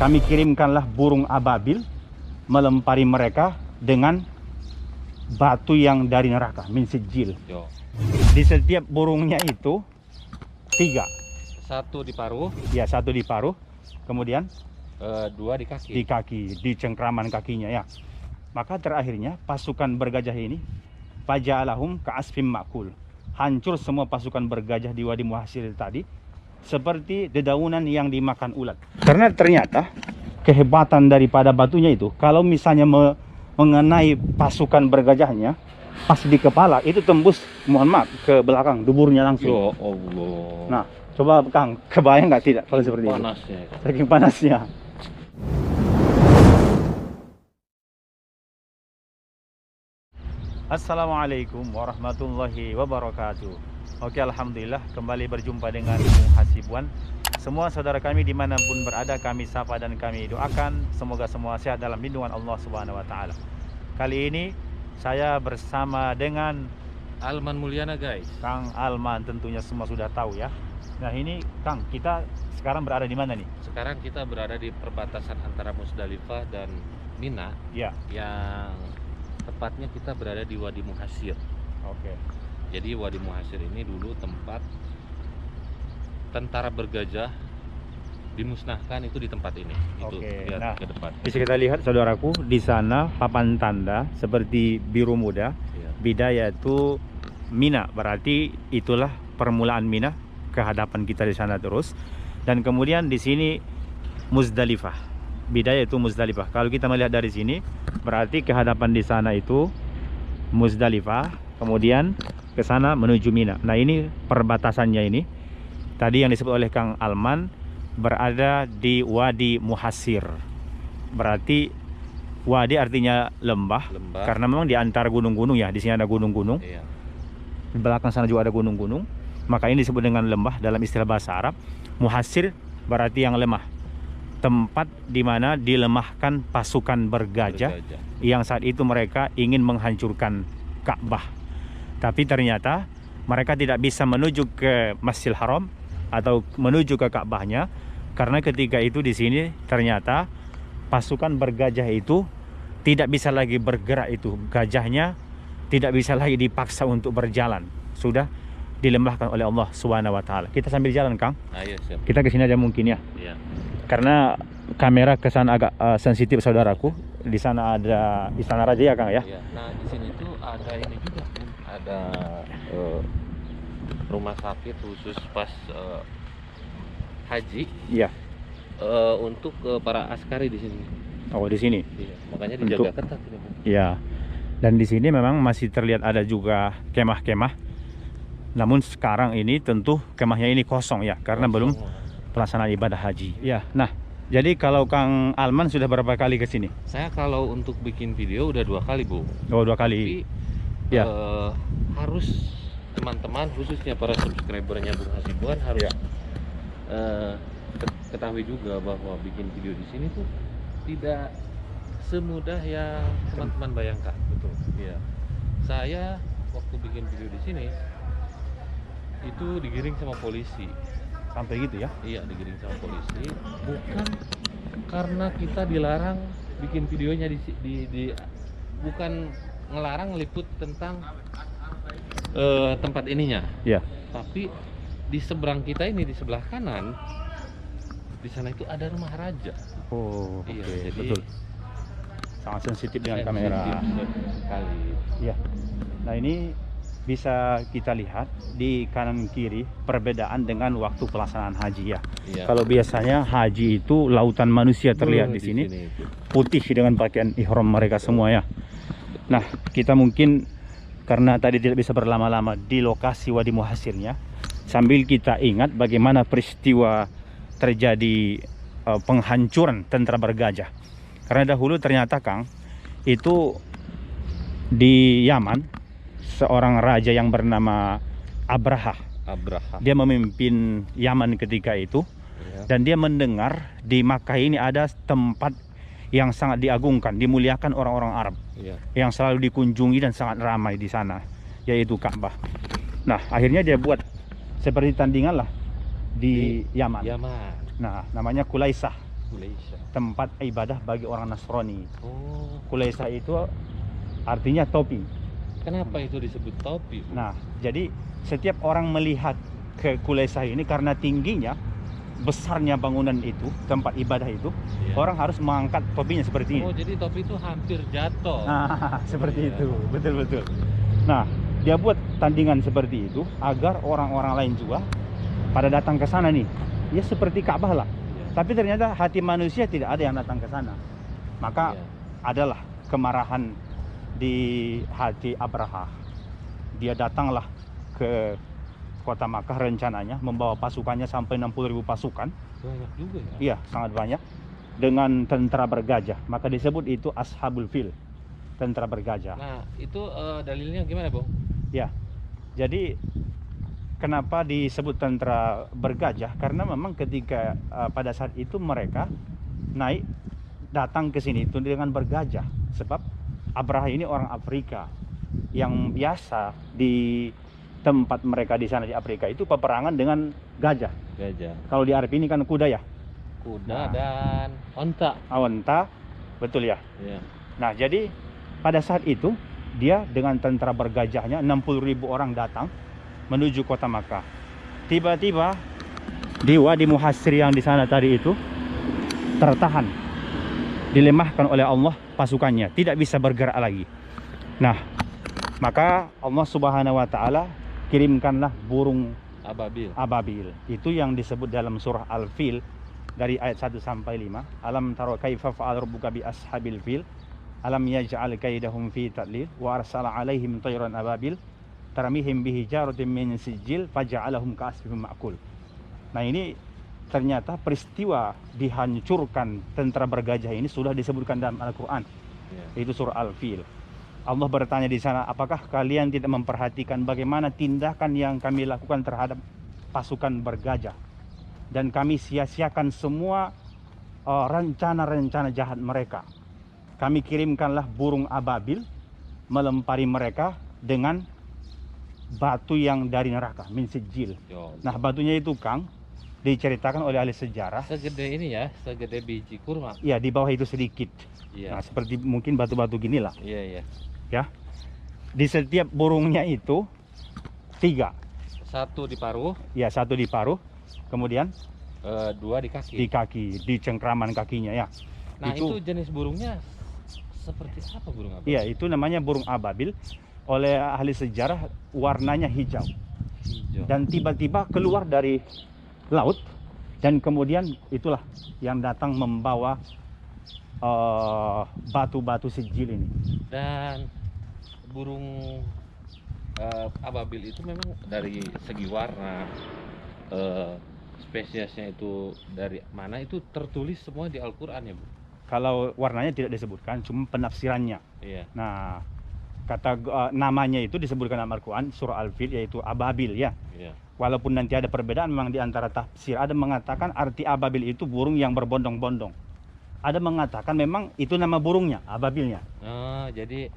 kami kirimkanlah burung ababil melempari mereka dengan batu yang dari neraka, min sijil. Di setiap burungnya itu 3. Satu di paruh. Ya, 1 di paruh. Kemudian 2 di kaki. Di kaki, di cengkraman kakinya ya. Maka terakhirnya pasukan bergajah ini faja'alahum ka'asfim ma'kul. Hancur semua pasukan bergajah di Wadi Muhassir tadi seperti dedaunan yang dimakan ulat. Karena ternyata kehebatan daripada batunya itu, kalau misalnya mengenai pasukan bergajahnya pas di kepala, itu tembus, mohon maaf, ke belakang, duburnya langsung. Ya Allah. Nah, coba Kang, kebayang nggak tidak kalau seperti itu? Panasnya. Saking panasnya. Assalamualaikum warahmatullahi wabarakatuh. Oke, alhamdulillah kembali berjumpa dengan Bung Hasibuan. Semua saudara kami dimanapun berada, kami sapa dan kami doakan semoga semua sehat dalam lindungan Allah Subhanahu Wa Taala. Kali ini saya bersama dengan Alman Mulyana, guys. Kang Alman, tentunya semua sudah tahu ya. Nah ini Kang, kita sekarang berada di mana nih? Sekarang kita berada di perbatasan antara Musdalifah dan Mina. Ya. Yang tepatnya kita berada di Wadi Muhassir. Oke. Jadi Wadi Muhassir ini dulu tempat tentara bergajah dimusnahkan, itu di tempat ini. Itu lihat nah, ke depan. Bisa kita lihat saudaraku, di sana papan tanda seperti biru muda. Ya. Bidaya itu Mina, berarti itulah permulaan Mina, kehadapan kita di sana terus. Dan kemudian di sini Muzdalifah. Bidaya itu Muzdalifah. Kalau kita melihat dari sini, berarti kehadapan di sana itu Muzdalifah, kemudian ke sana menuju Mina. Nah, ini perbatasannya ini. Tadi yang disebut oleh Kang Alman berada di Wadi Muhassir. Berarti wadi artinya lembah. Karena memang di antara gunung-gunung ya, di sini ada gunung-gunung. Iya. Di belakang sana juga ada gunung-gunung. Maka ini disebut dengan lembah dalam istilah bahasa Arab. Muhassir berarti yang lemah. Tempat di mana dilemahkan pasukan bergajah yang saat itu mereka ingin menghancurkan Ka'bah. Tapi ternyata mereka tidak bisa menuju ke Masjidil Haram atau menuju ke Ka'bahnya, karena ketika itu di sini ternyata pasukan bergajah itu tidak bisa lagi bergerak, itu gajahnya tidak bisa lagi dipaksa untuk berjalan, sudah dilembahkan oleh Allah Subhanahu Wa Taala. Kita sambil jalan, Kang. Ayo, siap. Kita ke sini aja mungkin ya. Iya. Karena kamera ke sana agak sensitif saudaraku. Di sana ada Istana Raja ya, Kang ya. Iya. Nah, di sini tuh ada ini juga, ada rumah sakit khusus pas haji. Iya. Untuk para askari di sini. Oh, di sini. Iya, makanya dijaga ketat ini. Iya. Dan di sini memang masih terlihat ada juga kemah-kemah. Namun sekarang ini tentu kemahnya ini kosong ya, karena belum pelaksanaan ibadah haji. Ya. Nah, jadi kalau Kang Alman sudah berapa kali ke sini? Saya kalau untuk bikin video udah 2 kali, Bu. Oh, 2 kali. Tapi ya. Harus teman-teman, khususnya para subscribernya Bung Hasibuan harus ketahui juga bahwa bikin video di sini tuh tidak semudah yang teman-teman bayangkan. Betul. Iya. Saya waktu bikin video di sini itu digiring sama polisi. Sampai gitu ya? Iya, digiring sama polisi. Bukan karena kita dilarang bikin videonya bukan ngelarang liput tentang tempat ininya. Iya. Tapi di seberang kita ini, di sebelah kanan, di sana itu ada rumah raja. Oh, iya, oke. jadi Betul. Sangat sensitif dengan kamera. Sekali. Iya. Nah, ini bisa kita lihat di kanan kiri perbedaan dengan waktu pelaksanaan haji ya. Iya. Kalau biasanya haji itu lautan manusia terlihat di sini putih dengan pakaian ihram mereka semua ya. Nah, kita mungkin karena tadi tidak bisa berlama-lama di lokasi Wadi Muhassirnya, sambil kita ingat bagaimana peristiwa terjadi penghancuran tentara bergajah. Karena dahulu ternyata, Kang, itu di Yaman seorang raja yang bernama Abraha. Dia memimpin Yaman ketika itu. Ya. Dan dia mendengar di Makkah ini ada tempat yang sangat diagungkan, dimuliakan orang-orang Arab. Ya. Yang selalu dikunjungi dan sangat ramai di sana, yaitu Ka'bah. Nah, akhirnya dia buat seperti tandingan lah di Yaman. Yaman. Nah, namanya Kulaisah. Malaysia. tempat ibadah bagi orang Nasrani. Oh, Qulaisah itu artinya topi. kenapa itu disebut topi, Bu? Nah, jadi setiap orang melihat ke Qulaisah ini karena tingginya, besarnya bangunan itu, tempat ibadah itu, Iya. orang harus mengangkat topinya seperti ini. Oh, jadi topi itu hampir jatuh. Nah, seperti Iya. itu, betul-betul. Nah, dia buat tandingan seperti itu agar orang-orang lain juga pada datang ke sana nih. Ya seperti Ka'bah lah. Iya. Tapi ternyata hati manusia tidak ada yang datang ke sana. Maka Iya. adalah kemarahan di hati Abraha. Dia datanglah ke kota Makkah rencananya membawa pasukannya sampai 60.000 pasukan. Banyak juga ya. Iya, sangat banyak. Dengan tentara bergajah. Maka disebut itu Ashabul Fil, tentara bergajah. Nah, itu dalilnya gimana, Bang? Ya, jadi kenapa disebut tentara bergajah? Karena memang ketika pada saat itu mereka naik datang ke sini itu dengan bergajah. Sebab Abraha ini orang Afrika yang biasa di tempat mereka di sana di Afrika itu peperangan dengan gajah. Gajah, Kalau di Arab ini kan kuda ya, kuda, Nah. dan onta. onta, betul ya. Iya. Nah, jadi pada saat itu dia dengan tentara bergajahnya 60.000 orang datang menuju kota Makkah. Tiba-tiba di Wadi Muhassir yang di sana tadi itu tertahan, dilemahkan oleh Allah pasukannya, tidak bisa bergerak lagi. Nah, maka Allah Subhanahu wa taala kirimkanlah burung Ababil. ababil. Itu yang disebut dalam surah Al-Fil dari ayat 1 sampai 5. Alam taro kaifa fa'al rabbuka bi ashabil fil alam yaj'al kaidahum fi tadlil wa arsala alaihim tayran ababil tarmihim bihijaratin min sijil faja'alahum ka'asfin ma'kul. Nah, ini ternyata peristiwa dihancurkan tentara bergajah ini sudah disebutkan dalam Al-Qur'an. Iya. Itu surah Al-Fil. Allah bertanya di sana, apakah kalian tidak memperhatikan bagaimana tindakan yang kami lakukan terhadap pasukan bergajah, dan kami sia-siakan semua rencana-rencana jahat mereka. Kami kirimkanlah burung ababil melempari mereka dengan batu yang dari neraka, min sijil. Yo. Nah, batunya itu, Kang, diceritakan oleh ahli sejarah, Segede ini ya, segede biji kurma. ya di bawah itu sedikit. Iya. Nah, seperti mungkin batu-batu gini lah. Iya, iya. Ya, di setiap burungnya itu 3, Satu di paruh, ya, 1 di paruh, kemudian 2 di kaki. di kaki, di cengkraman kakinya ya. Nah, itu- itu jenis burungnya seperti apa burung apa? Iya, itu namanya burung ababil. Oleh ahli sejarah warnanya hijau Hijau. dan tiba-tiba keluar dari laut, dan kemudian itulah yang datang membawa batu-batu sijil ini. Dan burung ababil itu memang dari segi warna, spesiesnya itu dari mana, itu tertulis semua di Al-Quran ya, Bu? Kalau warnanya tidak disebutkan, cuma penafsirannya. Iya. Nah, kata namanya itu disebutkan dalam Al-Quran surah Al-Fil, yaitu ababil ya. Iya. Walaupun nanti ada perbedaan memang di antara tafsir. Ada mengatakan arti ababil itu burung yang berbondong-bondong. Ada mengatakan memang itu nama burungnya, ababilnya. Oh, jadi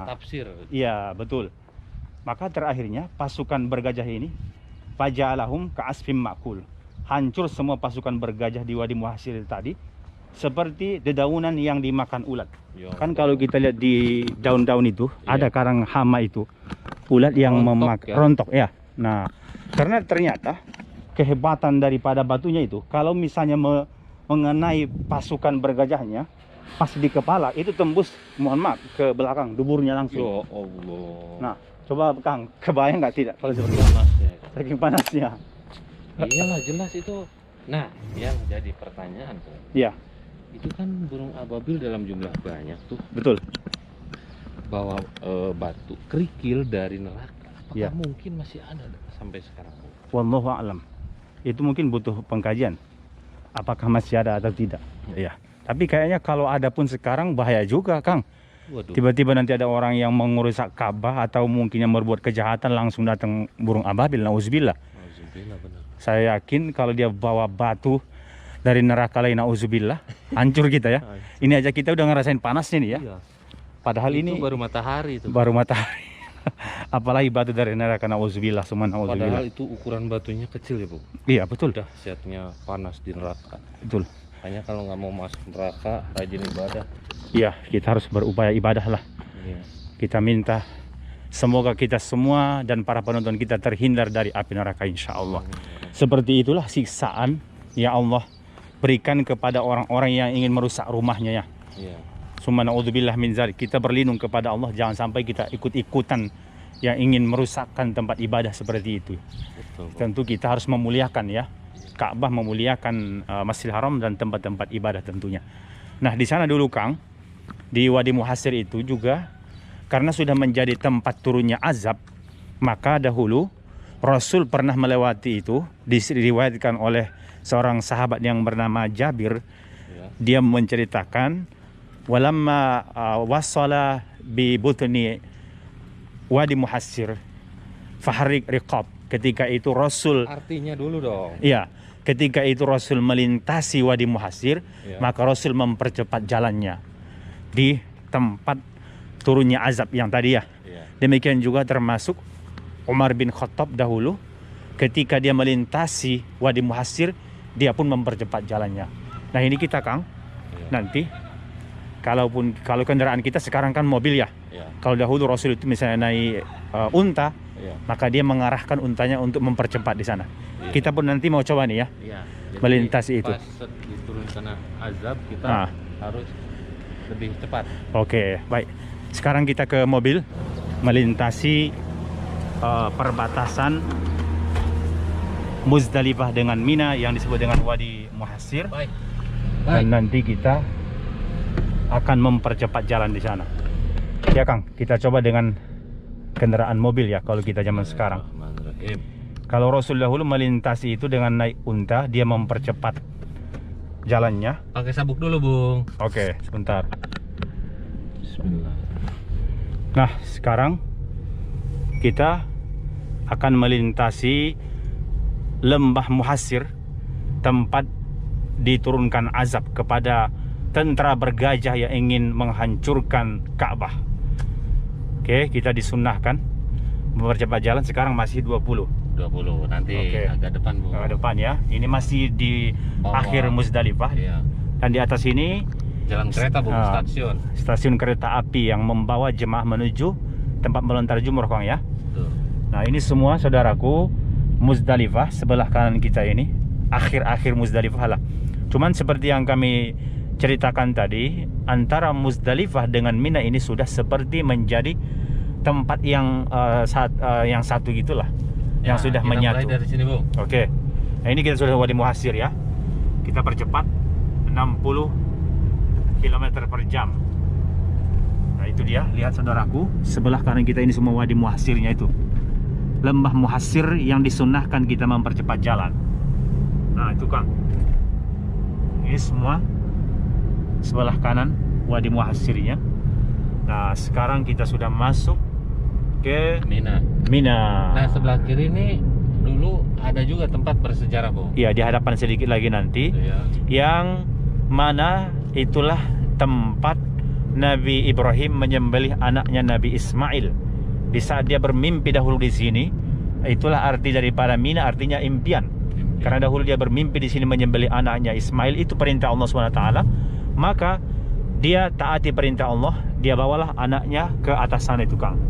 tafsir. Iya, betul. Maka terakhirnya pasukan bergajah ini faja'alahum ka'asfim ma'kul. Hancur semua pasukan bergajah di Wadi Muhassir tadi seperti dedaunan yang dimakan ulat. Yo. Kan kalau kita lihat di daun-daun itu Iya. ada karang hama itu, ulat yang Rontok memakan ya? rontok ya. Nah, karena ternyata kehebatan daripada batunya itu, kalau misalnya mengenai pasukan bergajahnya pas di kepala itu tembus, mohon maaf, ke belakang duburnya langsung. Yo Allah. Nah, coba Kang, kebayang nggak tidak kalau seperti itu? Panasnya. Saking panasnya. Iyalah, jelas itu. Nah, yang jadi pertanyaan tuh, Iya, itu kan burung ababil dalam jumlah banyak tuh betul. bawa batu kerikil dari neraka. Apakah Ya. mungkin masih ada sampai sekarang? Wallahu a'lam. Itu mungkin butuh pengkajian. Apakah masih ada atau tidak? Ya. Tapi kayaknya kalau ada pun sekarang bahaya juga, Kang. Waduh. Tiba-tiba nanti ada orang yang mengurusak Ka'bah atau mungkin yang berbuat kejahatan langsung datang burung ababil, nauzubillah. Alhamdulillah, benar. Saya yakin kalau dia bawa batu dari neraka lain, nauzubillah, hancur kita ya. Ini aja kita udah ngerasain panasnya nih ya. Iya. Padahal Itu ini baru matahari itu. baru matahari. Apalagi batu dari neraka, nauzubillah, summa nauzubillah. Padahal itu ukuran batunya kecil ya, Bu. Iya, betul. Dahsyatnya panas di neraka. Betul. Makanya kalau nggak mau masuk neraka, rajin ibadah. Iya, kita harus berupaya ibadah lah. Iya. Kita minta semoga kita semua dan para penonton kita terhindar dari api neraka insya Allah. Seperti itulah siksaan ya Allah berikan kepada orang-orang yang ingin merusak rumahnya ya. Iya. Summa na'udzubillah min dzalik. Kita berlindung kepada Allah, jangan sampai kita ikut-ikutan yang ingin merusakkan tempat ibadah seperti itu. Betul. Tentu kita harus memuliakan ya. Ka'bah memuliakan Masjidil Haram dan tempat-tempat ibadah tentunya. Nah, di sana dulu Kang, di Wadi Muhassir itu juga karena sudah menjadi tempat turunnya azab, maka dahulu Rasul pernah melewati itu, diriwayatkan oleh seorang sahabat yang bernama Jabir. Ya. Dia menceritakan walamma wasala bi butni Wadi Muhassir faharik riqab. Ketika itu Rasul Artinya dulu dong. iya, ketika itu Rasul melintasi Wadi Muhassir, Ya. maka Rasul mempercepat jalannya di tempat turunnya azab yang tadi ya. Iya. Demikian juga termasuk Umar bin Khattab dahulu ketika dia melintasi Wadi Muhassir, dia pun mempercepat jalannya. Nah, ini kita Kang, Iya. nanti kalau kendaraan kita sekarang kan mobil ya. Iya. Kalau dahulu Rasul itu misalnya naik unta, Iya. maka dia mengarahkan untanya untuk mempercepat di sana. Iya. Kita pun nanti mau coba nih ya, Iya. Jadi melintasi itu. Pas diturunkan azab kita Nah. harus lebih cepat. Oke, baik. Sekarang kita ke mobil melintasi perbatasan Muzdalifah dengan Mina yang disebut dengan Wadi Muhassir. Baik. Dan nanti kita akan mempercepat jalan di sana. Ya Kang, kita coba dengan kendaraan mobil ya kalau kita zaman sekarang. Bismillahirrahmanirrahim. Kalau Rasul dahulu melintasi itu dengan naik unta, dia mempercepat jalannya. Pakai sabuk dulu, Bung. Oke, sebentar. Bismillah. Nah, sekarang kita akan melintasi Lembah Muhassir, tempat diturunkan azab kepada tentara bergajah yang ingin menghancurkan Ka'bah. Oke, kita disunnahkan mempercepat jalan. Sekarang masih 20 nanti Oke. agak depan, Bung. ke depan ya. Ini masih di Bawah. akhir Muzdalifah. Iya. Dan di atas ini Jalan kereta, Bung, stasiun. stasiun kereta api yang membawa jemaah menuju tempat melontar jumroh Kang ya. Tuh. Nah, ini semua saudaraku Muzdalifah sebelah kanan kita ini, akhir-akhir Muzdalifah lah. Cuman seperti yang kami ceritakan tadi, antara Muzdalifah dengan Mina ini sudah seperti menjadi tempat yang yang satu gitulah, yang Ya, sudah kita menyatu. mulai dari sini, Bung. Oke. Nah, ini kita sudah Wadi Muhassir ya. Kita percepat 60 km per jam. Nah, itu dia, lihat saudaraku, sebelah kanan kita ini semua Wadi Muhassirnya itu. Lembah Muhassir yang disunnahkan kita mempercepat jalan. Nah, itu Kang. Ini semua sebelah kanan Wadi Muhassirnya. Nah, sekarang kita sudah masuk ke Mina. Mina. Nah, sebelah kiri ini dulu ada juga tempat bersejarah, Bung. Iya, di hadapan sedikit lagi nanti. Iya. Yang mana itulah tempat Nabi Ibrahim menyembelih anaknya Nabi Ismail. Di saat dia bermimpi dahulu di sini, itulah arti daripada Mina, artinya impian. Karena dahulu dia bermimpi di sini menyembelih anaknya Ismail, itu perintah Allah SWT. Maka dia taati perintah Allah, dia bawalah anaknya ke atas sana itu Kang.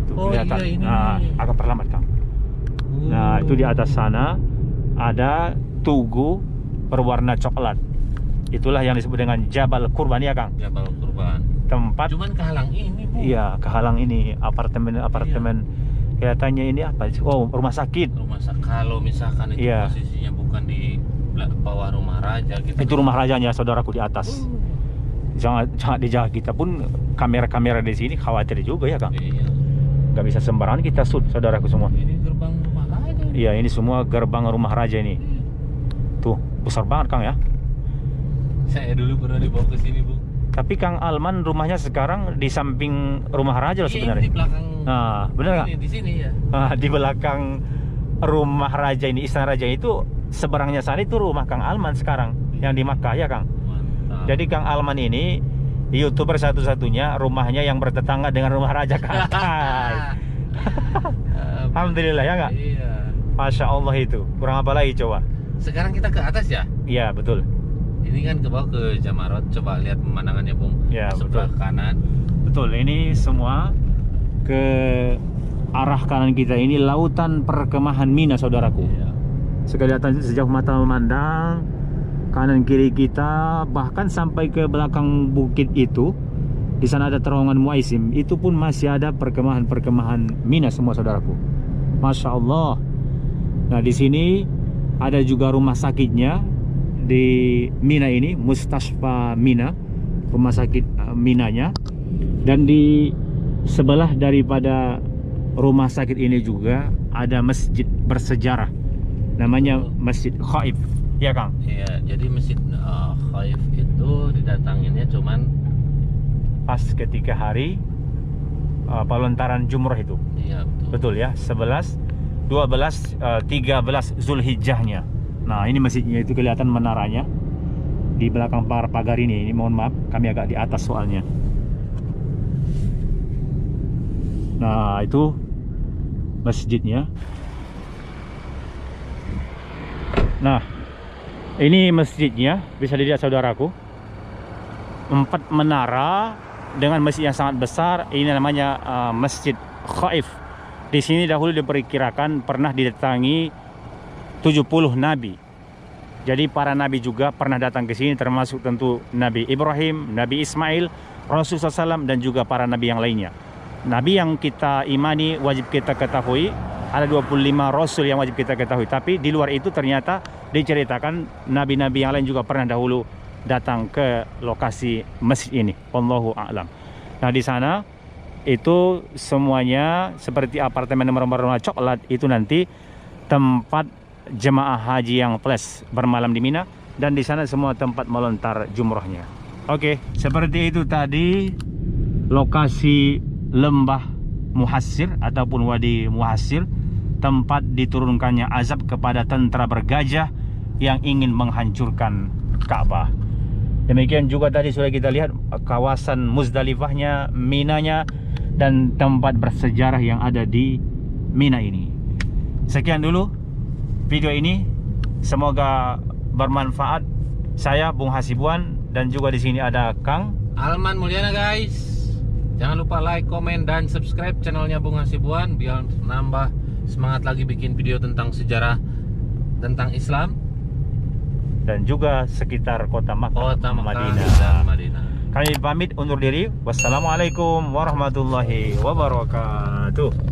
Tuh, Oh kelihatan. iya, ini. Nah, agak perlambat Kang. Nah, itu di atas sana ada tugu berwarna coklat. Itulah yang disebut dengan Jabal Kurban ya Kang. Jabal Kurban. Tempat Cuman kehalang ini, Bung. iya, kehalang ini apartemen kelihatannya ini apa sih? Oh, rumah sakit. Kalau misalkan itu Iya. posisinya bukan di bawah rumah raja, kita Itu rumah rajanya saudaraku di atas. Jangan dijaga, kita pun kamera-kamera di sini khawatir juga ya Kang. Iya. Gak bisa sembarangan kita shoot saudaraku semua. Ini gerbang rumah raja. Iya, ini semua gerbang rumah raja ini. Tuh, besar banget Kang ya. Saya dulu pernah dibawa ke sini, Bung. Tapi Kang Alman rumahnya sekarang di samping rumah raja loh Iya, sebenarnya. di belakang. Nah, bener nggak? Di sini ya. Di belakang rumah raja ini, istana raja itu, seberangnya sana itu rumah Kang Alman sekarang yang di Makkah ya Kang. Mantap. Jadi Kang Alman ini YouTuber satu-satunya rumahnya yang bertetangga dengan rumah raja Kang. Alhamdulillah ya nggak? Iya. Masya Allah itu. Kurang apa lagi coba? Sekarang kita ke atas ya? Iya betul. Ini kan ke bawah ke Jamarot. Coba lihat pemandangannya, Bung. Ya, Sebelah betul. kanan. Betul, ini semua ke arah kanan kita ini lautan perkemahan Mina, saudaraku. Iya. Kelihatan sejauh mata memandang, kanan kiri kita, bahkan sampai ke belakang bukit itu. Di sana ada terowongan Muaisim. Itu pun masih ada perkemahan Mina semua, saudaraku. Masya Allah. Nah, di sini ada juga rumah sakitnya di Mina ini, Mustasfa Mina, rumah sakit Minanya. Dan di sebelah daripada rumah sakit ini juga ada masjid bersejarah, namanya Masjid Khaif. Ya, Kang? Iya, jadi Masjid Khaif itu didatanginnya cuman Pas ketika hari pelontaran jumrah itu. iya Betul betul. ya, 11, 12, 13 Zulhijjahnya. Nah, ini masjidnya itu kelihatan menaranya di belakang pagar ini. Ini mohon maaf, kami agak di atas soalnya. Nah, itu masjidnya. Nah, ini masjidnya, bisa dilihat saudaraku. 4 menara dengan masjid yang sangat besar. Ini namanya Masjid Khaif. Di sini dahulu diperkirakan pernah didatangi 70 nabi. Jadi para nabi juga pernah datang ke sini, termasuk tentu Nabi Ibrahim, Nabi Ismail, Rasulullah SAW, dan juga para nabi yang lainnya. Nabi yang kita imani wajib kita ketahui, ada 25 rasul yang wajib kita ketahui. Tapi di luar itu ternyata diceritakan nabi-nabi yang lain juga pernah dahulu datang ke lokasi masjid ini. Wallahu a'lam. Nah, di sana itu semuanya seperti apartemen nomor-nomor coklat, itu nanti tempat jemaah haji yang plus bermalam di Mina, dan di sana semua tempat melontar jumrohnya. Oke, seperti itu tadi lokasi lembah Muhassir ataupun Wadi Muhassir, tempat diturunkannya azab kepada tentara bergajah yang ingin menghancurkan Ka'bah. Demikian juga tadi sudah kita lihat kawasan Muzdalifahnya, Minanya, dan tempat bersejarah yang ada di Mina ini. Sekian dulu video ini, semoga bermanfaat. Saya Bung Hasibuan, dan juga di sini ada Kang Alman Mulyana, guys. Jangan lupa like, komen, dan subscribe channelnya Bung Hasibuan biar nambah semangat lagi bikin video tentang sejarah tentang Islam dan juga sekitar kota Makkah, dan Madinah. Madinah. Kami pamit undur diri. Wassalamualaikum warahmatullahi wabarakatuh.